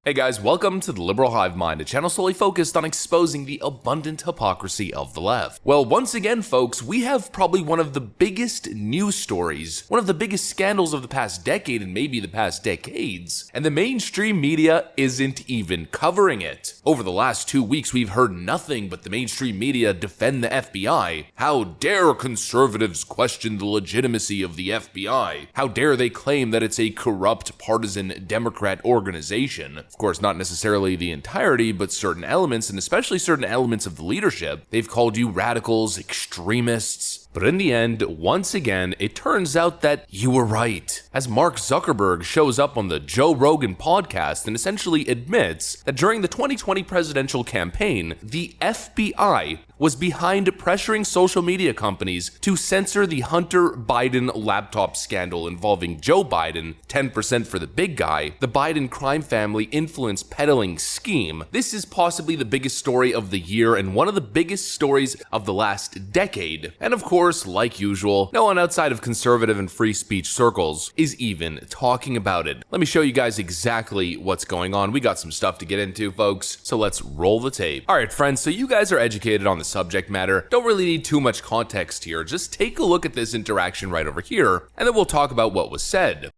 Hey guys, welcome to the Liberal Hive Mind, a channel solely focused on exposing the abundant hypocrisy of the left. Well, once again, folks, we have probably one of the biggest news stories, one of the biggest scandals of the past decade and maybe the past decades, and the mainstream media isn't even covering it. Over the last 2 weeks, we've heard nothing but the mainstream media defend the FBI. How dare conservatives question the legitimacy of the FBI? How dare they claim that it's a corrupt, partisan Democrat organization? Of course, not necessarily the entirety, but certain elements, and especially certain elements of the leadership. They've called you radicals, extremists. But in the end, once again, it turns out that you were right. As Mark Zuckerberg shows up on the Joe Rogan podcast and essentially admits that during the 2020 presidential campaign, the FBI was behind pressuring social media companies to censor the Hunter Biden laptop scandal involving Joe Biden, 10% for the big guy, the Biden crime family influence peddling scheme. This is possibly the biggest story of the year and one of the biggest stories of the last decade. And of course, like usual, no one outside of conservative and free speech circles is even talking about it. Let me show you guys exactly what's going on. We got some stuff to get into, folks, so let's roll the tape. Alright friends, so you guys are educated on the subject matter. Don't really need too much context here. Just take a look at this interaction right over here, and then we'll talk about what was said.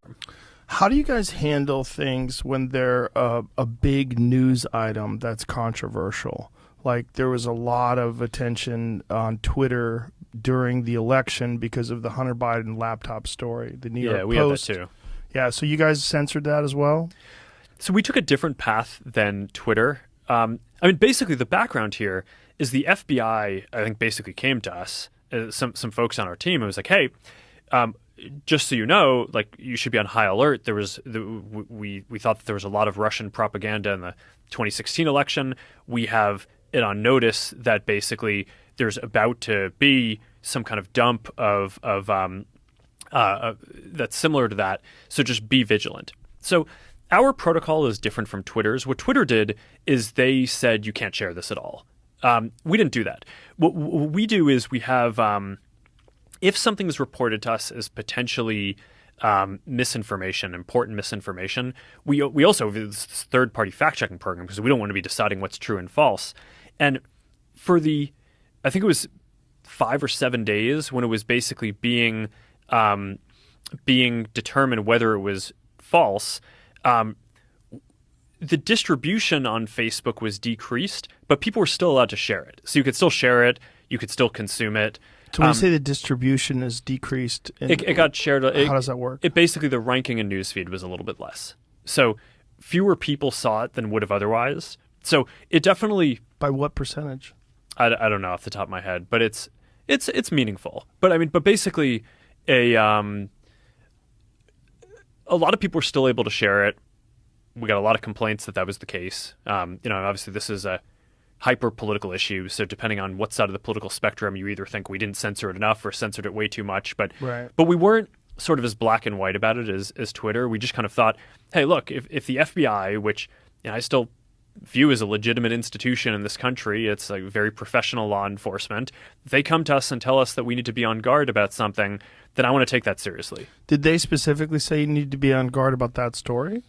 How do you guys handle things when they're a big news item that's controversial? Like there was a lot of attention on Twitter during the election because of the Hunter Biden laptop story. The New York Post. Yeah, we had that too. Yeah, so you guys censored that as well? So we took a different path than Twitter. Basically the background here is the FBI, I think, basically came to us, some folks on our team, and was like, hey, just so you know, like you should be on high alert. We thought that there was a lot of Russian propaganda in the 2016 election. We have it on notice that basically there's about to be some kind of dump of that's similar to that. So just be vigilant. So our protocol is different from Twitter's. What Twitter did is they said you can't share this at all. We didn't do that. What we do is we have if something is reported to us as potentially misinformation, important misinformation, we also have this third-party fact-checking program because we don't want to be deciding what's true and false. And for I think it was 5 or 7 days when it was basically being determined whether it was false, the distribution on Facebook was decreased, but people were still allowed to share it. So you could still share it, you could still consume it. So when you say the distribution is decreased, it got shared. How does that work? It basically, the ranking in newsfeed was a little bit less. So fewer people saw it than would have otherwise. So it definitely... By what percentage? I don't know off the top of my head, but it's meaningful. But basically, a lot of people were still able to share it. We got a lot of complaints that was the case. Obviously this is a hyper political issue, so depending on what side of the political spectrum, you either think we didn't censor it enough or censored it way too much. But we weren't sort of as black and white about it as Twitter. We just kind of thought, hey, look, if the FBI, which I still view as a legitimate institution in this country, it's like very professional law enforcement, they come to us and tell us that we need to be on guard about something, then I want to take that seriously. Did they specifically say you need to be on guard about that story?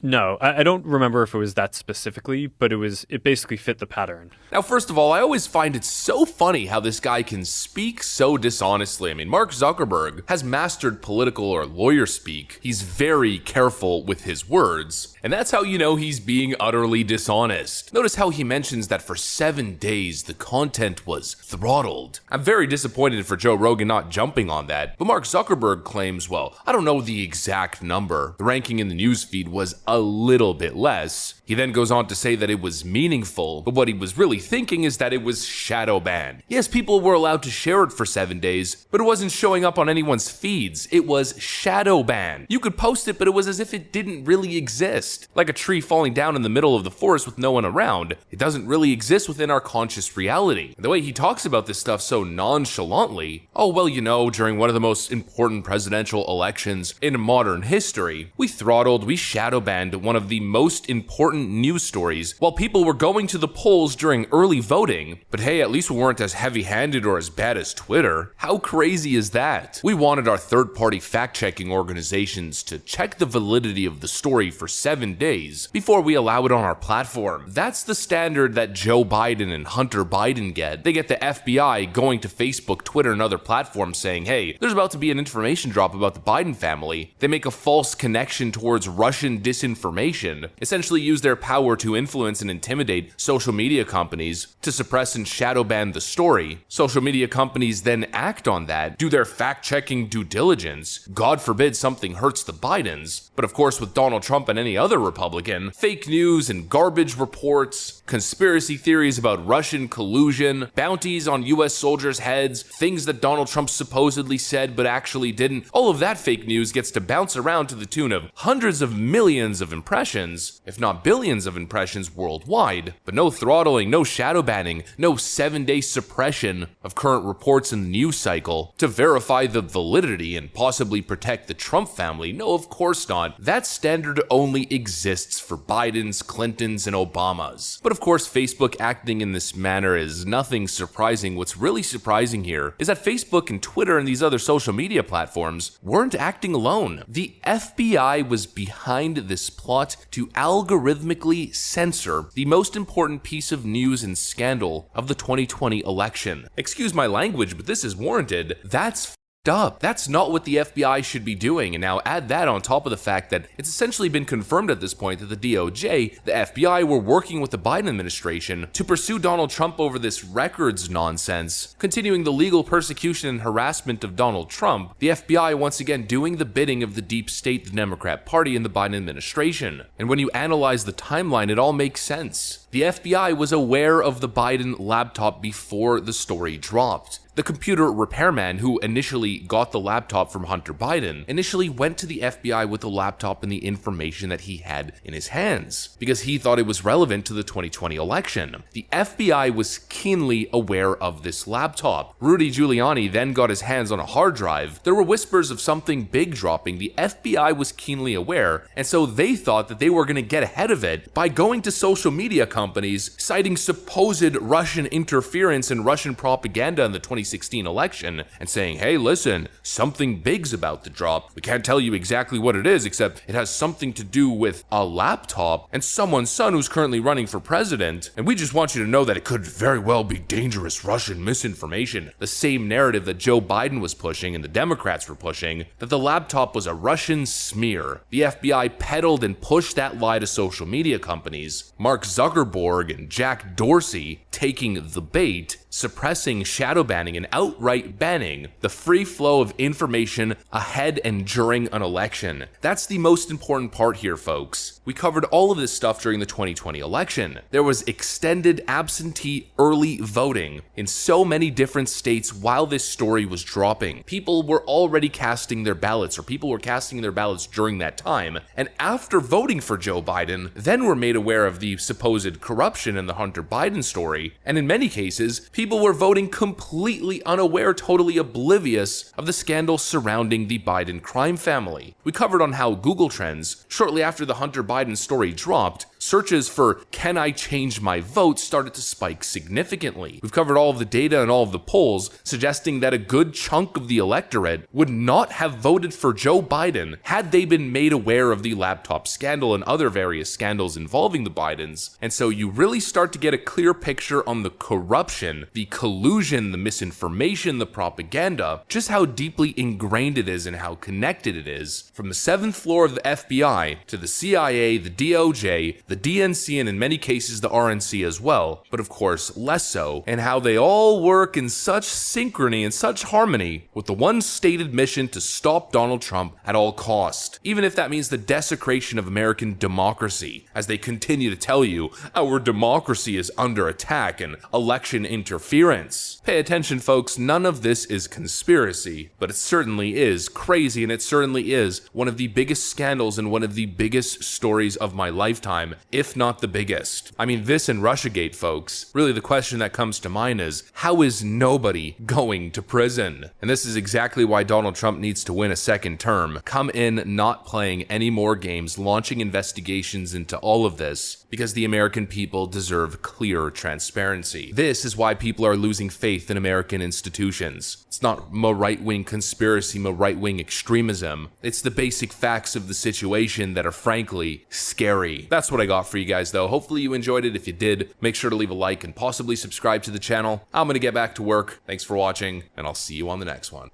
No, I don't remember if it was that specifically, but it basically fit the pattern. Now, first of all, I always find it so funny how this guy can speak so dishonestly. I mean, Mark Zuckerberg has mastered political or lawyer speak. He's very careful with his words, and that's how you know he's being utterly dishonest. Notice how he mentions that for 7 days, the content was throttled. I'm very disappointed for Joe Rogan not jumping on that, but Mark Zuckerberg claims, well, I don't know the exact number. The ranking in the newsfeed was a little bit less. He then goes on to say that it was meaningful, but what he was really thinking is that it was shadow banned. Yes, people were allowed to share it for 7 days, but it wasn't showing up on anyone's feeds. It was shadow banned. You could post it, but it was as if it didn't really exist. Like a tree falling down in the middle of the forest with no one around. It doesn't really exist within our conscious reality. The way he talks about this stuff so nonchalantly, oh well, during one of the most important presidential elections in modern history, we throttled, we shadow banned one of the most important news stories while people were going to the polls during early voting. But hey, at least we weren't as heavy-handed or as bad as Twitter. How crazy is that? We wanted our third-party fact-checking organizations to check the validity of the story for 7 days before we allow it on our platform. That's the standard that Joe Biden and Hunter Biden get. They get the FBI going to Facebook, Twitter, and other platforms saying, hey, there's about to be an information drop about the Biden family. They make a false connection towards Russian disinformation, essentially use their power to influence and intimidate social media companies to suppress and shadow ban the story. Social media companies then act on that, do their fact-checking due diligence. God forbid something hurts the Bidens. But of course, with Donald Trump and any other Republican, fake news and garbage reports, conspiracy theories about Russian collusion, bounties on US soldiers' heads, things that Donald Trump supposedly said but actually didn't, all of that fake news gets to bounce around to the tune of hundreds of millions of impressions, if not billions of impressions worldwide. But no throttling, no shadow banning, no 7-day suppression of current reports in the news cycle to verify the validity and possibly protect the Trump family. No, of course not. That standard only exists for Bidens, Clintons, and Obamas. But of course, Facebook acting in this manner is nothing surprising. What's really surprising here is that Facebook and Twitter and these other social media platforms weren't acting alone. The FBI was behind this plot to algorithmically censor the most important piece of news and scandal of the 2020 election. Excuse my language, but this is warranted. That's up. That's not what the FBI should be doing. And now add that on top of the fact that it's essentially been confirmed at this point that the DOJ, the FBI, were working with the Biden administration to pursue Donald Trump over this records nonsense, continuing the legal persecution and harassment of Donald Trump. The FBI once again doing the bidding of the deep state, the Democrat Party, and the Biden administration. And when you analyze the timeline, it all makes sense. The FBI was aware of the Biden laptop before the story dropped. The computer repairman who initially got the laptop from Hunter Biden initially went to the FBI with the laptop and the information that he had in his hands because he thought it was relevant to the 2020 election. The FBI was keenly aware of this laptop. Rudy Giuliani then got his hands on a hard drive. There were whispers of something big dropping. The FBI was keenly aware, and so they thought that they were going to get ahead of it by going to social media companies citing supposed Russian interference and Russian propaganda in the 2016 election and saying, hey, listen, something big's about to drop. We can't tell you exactly what it is, except it has something to do with a laptop and someone's son who's currently running for president. And we just want you to know that it could very well be dangerous Russian misinformation. The same narrative that Joe Biden was pushing and the Democrats were pushing, that the laptop was a Russian smear. The FBI peddled and pushed that lie to social media companies. Mark Zuckerberg and Jack Dorsey taking the bait, suppressing, shadow banning, and outright banning the free flow of information ahead and during an election. That's the most important part here, folks. We covered all of this stuff during the 2020 election. There was extended absentee early voting in so many different states while this story was dropping. People were already casting their ballots, or people were casting their ballots during that time, and after voting for Joe Biden, then were made aware of the supposed corruption in the Hunter Biden story, and in many cases, people were voting completely unaware, totally oblivious of the scandal surrounding the Biden crime family. We covered on how Google Trends, shortly after the Hunter Biden story dropped, searches for "can I change my vote" started to spike significantly. We've covered all of the data and all of the polls suggesting that a good chunk of the electorate would not have voted for Joe Biden had they been made aware of the laptop scandal and other various scandals involving the Bidens. And so you really start to get a clear picture on the corruption, the collusion, the misinformation, the propaganda, just how deeply ingrained it is and how connected it is. From the 7th floor of the FBI to the CIA, the DOJ, the DNC, and in many cases the RNC as well, but of course less so, and how they all work in such synchrony and such harmony with the one stated mission to stop Donald Trump at all cost, even if that means the desecration of American democracy, as they continue to tell you our democracy is under attack and election interference. Pay attention, folks, none of this is conspiracy, but it certainly is crazy, and it certainly is one of the biggest scandals and one of the biggest stories of my lifetime. if not the biggest. I mean, this and Russiagate, folks, really the question that comes to mind is, how is nobody going to prison? And this is exactly why Donald Trump needs to win a second term, come in not playing any more games, launching investigations into all of this, because the American people deserve clear transparency. This is why people are losing faith in American institutions. It's not more right-wing conspiracy, more right-wing extremism. It's the basic facts of the situation that are frankly scary. That's what I got for you guys though. Hopefully you enjoyed it. If you did, make sure to leave a like and possibly subscribe to the channel. I'm gonna get back to work. Thanks for watching, and I'll see you on the next one.